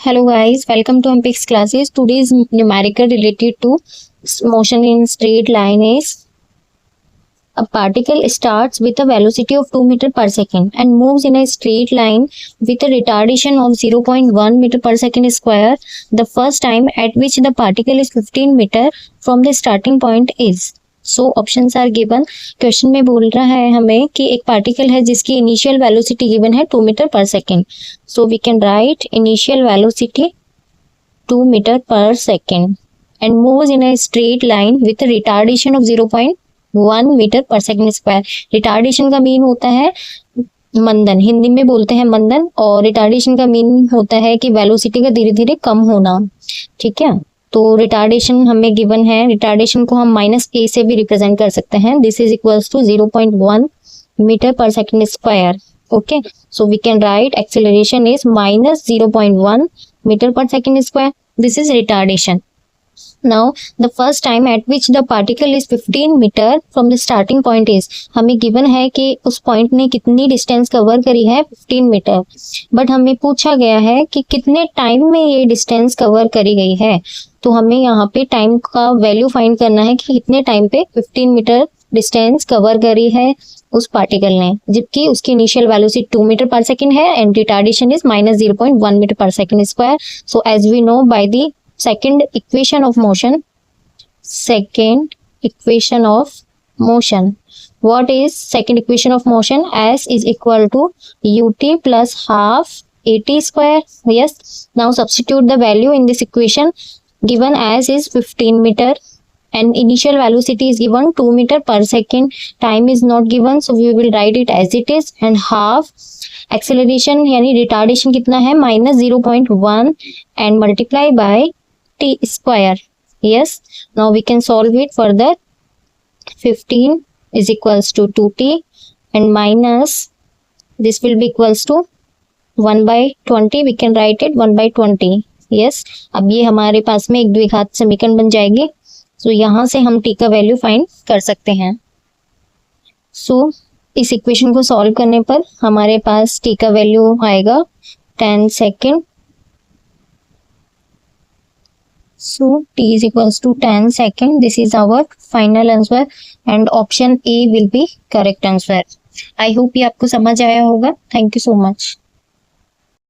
Hello guys, welcome to MPX classes. Today's numerical related to motion in straight line is a particle starts with a velocity of 2 meter per second and moves in a straight line with a retardation of 0.1 meter per second square. The first time at which the particle is 15 meter from the starting point is. So options are given. Question में बोल रहा है हमें कि एक particle है जिसकी initial velocity given है 2 metre per second. So we can write initial velocity 2 metre per second and moves in a straight line with retardation of 0.1 metre per second square. Retardation का मीन होता है मंदन, हिंदी में बोलते हैं मंदन, और रिटार्डेशन का mean होता है कि वेलोसिटी का धीरे धीरे कम होना. ठीक है, तो रिटार्डेशन हमें गिवन है. रिटार्डेशन को हम -a से भी रिप्रेजेंट कर सकते हैं. This is equals to 0.1 metre per second square. Okay, so we can write acceleration is -0.1 metre per second square. This is retardation. Now the first time at which the particle is 15 metre from the starting point is. हमें given है कि उस point ने कितनी distance cover करी है 15 metre, but हमें पूछा गया है कि कितने टाइम में ये डिस्टेंस कवर करी गई है. तो हमें यहाँ पे टाइम का वैल्यू फाइंड करना है कि कितने टाइम पे 15 मीटर डिस्टेंस कवर करी है उस पार्टिकल ने, जबकि उसकी initial velocity 2 metre per second है and retardation is -0.1 metre per second square. So as we know by the second equation of motion, what is second equation of motion? S is equal to ut plus half at square. Yes, now substitute the value in this equation. Given as is 15 meter and initial velocity is given 2 meter per second. Time is not given, so we will write it as it is. And half acceleration यानी retardation कितना है -0.1 and multiply by t square. Yes, now we can solve it further. 15 is equals to 2t and minus this will be equals to 1 by 20. We can write it 1 by 20. Yes, अब ये हमारे पास में एक द्विघात समीकरण बन जाएगी. सो यहाँ से हम t का वैल्यू फाइंड कर सकते हैं. सो इस इक्वेशन को सॉल्व करने पर हमारे पास t का वैल्यू आएगा 10 second. So t is equals to 10 second. This is our final answer and option A will be correct answer. I hope ये आपको समझ आया होगा. Thank you so much.